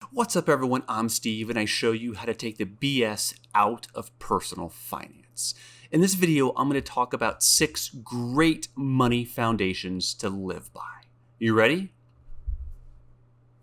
What's up, everyone? I'm Steve, and I show you how to take the BS out of personal finance. In this video, I'm going to talk about 6 great money foundations to live by. You ready?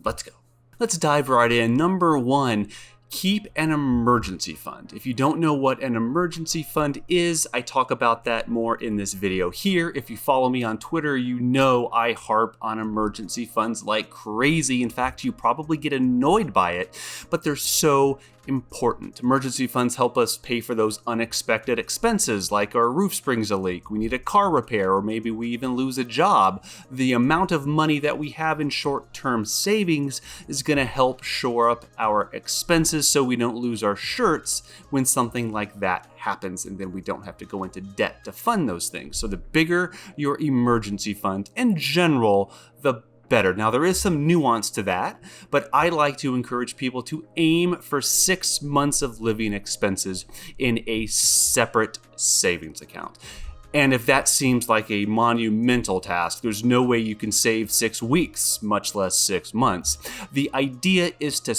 Let's go. Let's dive right in. Number 1, keep an emergency fund. If you don't know what an emergency fund is, I talk about that more in this video here. If you follow me on Twitter, you know I harp on emergency funds like crazy. In fact, you probably get annoyed by it, but they're so important. Emergency funds help us pay for those unexpected expenses, like our roof springs a leak, we need a car repair, or maybe we even lose a job. The amount of money that we have in short-term savings is going to help shore up our expenses so we don't lose our shirts when something like that happens, and then we don't have to go into debt to fund those things. So the bigger your emergency fund in general, the better. Now, there is some nuance to that, but I like to encourage people to aim for 6 months of living expenses in a separate savings account. And if that seems like a monumental task, there's no way you can save 6 weeks, much less 6 months. The idea is to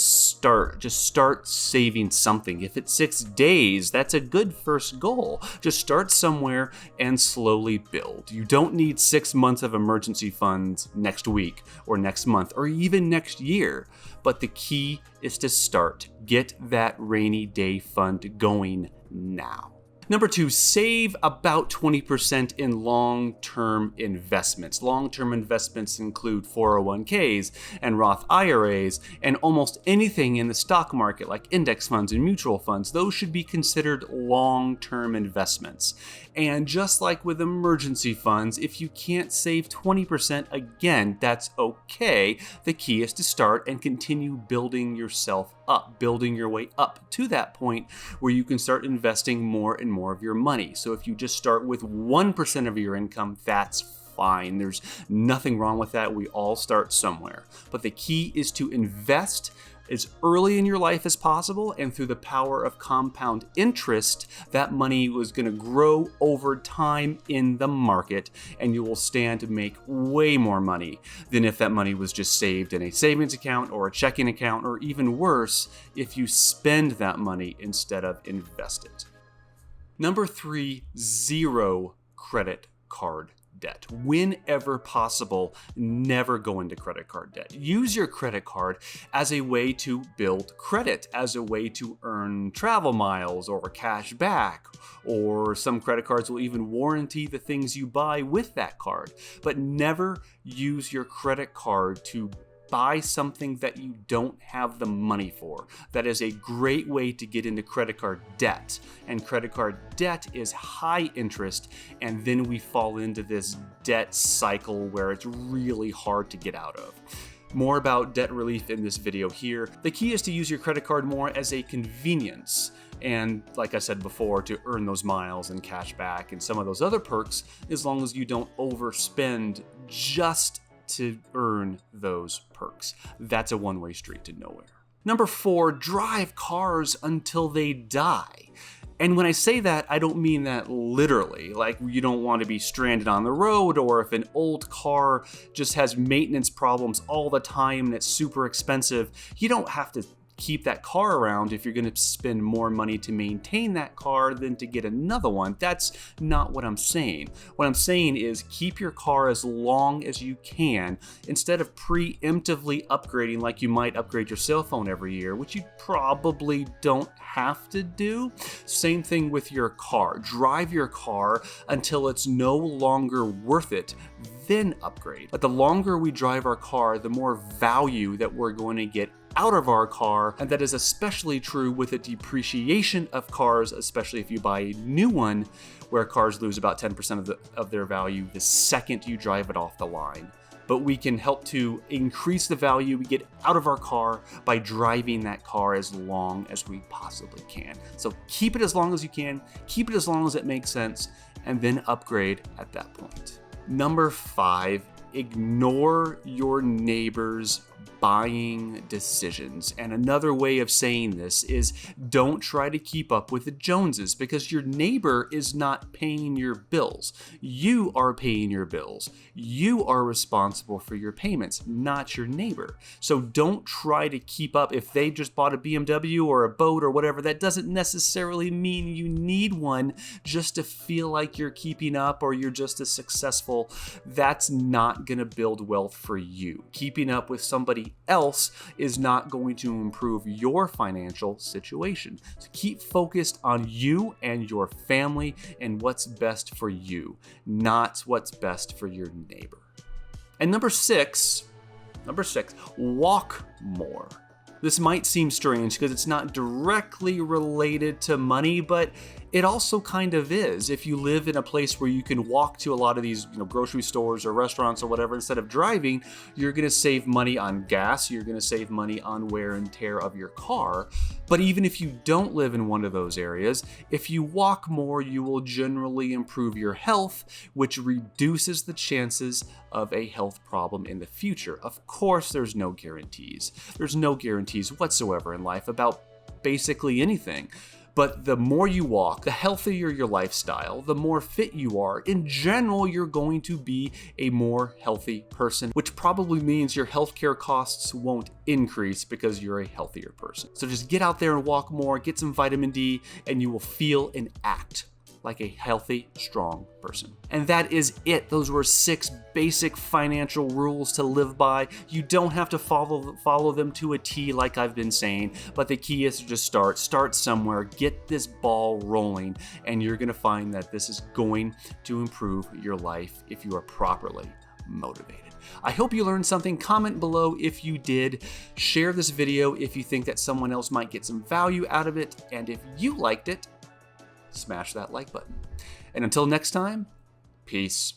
just start saving something. If it's 6 days, that's a good first goal. Just start somewhere and slowly build. You don't need 6 months of emergency funds next week or next month or even next year. But the key is to start. Get that rainy day fund going now. Number 2, save about 20% in long-term investments. Long-term investments include 401ks and Roth IRAs and almost anything in the stock market like index funds and mutual funds. Those should be considered long-term investments. And just like with emergency funds, if you can't save 20%, again, that's okay. The key is to start and continue building yourself up, building your way up to that point where you can start investing more and more of your money. So if you just start with 1% of your income, that's fine. There's nothing wrong with that. We all start somewhere. But the key is to invest as early in your life as possible, and through the power of compound interest, that money was going to grow over time in the market, and you will stand to make way more money than if that money was just saved in a savings account or a checking account, or even worse, if you spend that money instead of invest it. Number 3, 0 credit card debt. Whenever possible, never go into credit card debt. Use your credit card as a way to build credit, as a way to earn travel miles or cash back, or some credit cards will even warranty the things you buy with that card. But never use your credit card to buy something that you don't have the money for. That is a great way to get into credit card debt. And credit card debt is high interest, and then we fall into this debt cycle where it's really hard to get out of. More about debt relief in this video here. The key is to use your credit card more as a convenience. And like I said before, to earn those miles and cash back and some of those other perks, as long as you don't overspend just to earn those perks. That's a one-way street to nowhere. Number 4, drive cars until they die. And when I say that, I don't mean that literally, like you don't want to be stranded on the road, or if an old car just has maintenance problems all the time and it's super expensive, you don't have to keep that car around if you're going to spend more money to maintain that car than to get another one. That's not what I'm saying. What I'm saying is keep your car as long as you can instead of preemptively upgrading like you might upgrade your cell phone every year, which you probably don't have to do. Same thing with your car. Drive your car until it's no longer worth it, then upgrade. But the longer we drive our car, the more value that we're going to get out of our car, and that is especially true with the depreciation of cars, especially if you buy a new one, where cars lose about 10% of their value the second you drive it off the line. But we can help to increase the value we get out of our car by driving that car as long as we possibly can. So keep it as long as you can, keep it as long as it makes sense, and then upgrade at that point. Number 5, ignore your neighbor's buying decisions. And another way of saying this is don't try to keep up with the Joneses, because your neighbor is not paying your bills. You are paying your bills. You are responsible for your payments, not your neighbor. So don't try to keep up. If they just bought a BMW or a boat or whatever, that doesn't necessarily mean you need one just to feel like you're keeping up or you're just as successful. That's not going to build wealth for you. Keeping up with somebody else is not going to improve your financial situation. So keep focused on you and your family and what's best for you, not what's best for your neighbor. And number six, walk more. This might seem strange because it's not directly related to money, but it also kind of is. If you live in a place where you can walk to a lot of these, grocery stores or restaurants or whatever, instead of driving, you're going to save money on gas. You're going to save money on wear and tear of your car. But even if you don't live in one of those areas, if you walk more, you will generally improve your health, which reduces the chances of a health problem in the future. Of course, there's no guarantees. There's no guarantees whatsoever in life about basically anything. But the more you walk, the healthier your lifestyle, the more fit you are. In general, you're going to be a more healthy person, which probably means your healthcare costs won't increase because you're a healthier person. So just get out there and walk more, get some vitamin D, and you will feel and act like a healthy, strong person. And that is it. Those were 6 basic financial rules to live by. You don't have to follow them to a T like I've been saying, but the key is to just start somewhere, get this ball rolling, and you're going to find that this is going to improve your life if you are properly motivated. I hope you learned something. Comment below if you did. Share this video if you think that someone else might get some value out of it. And if you liked it, smash that like button. And until next time, peace.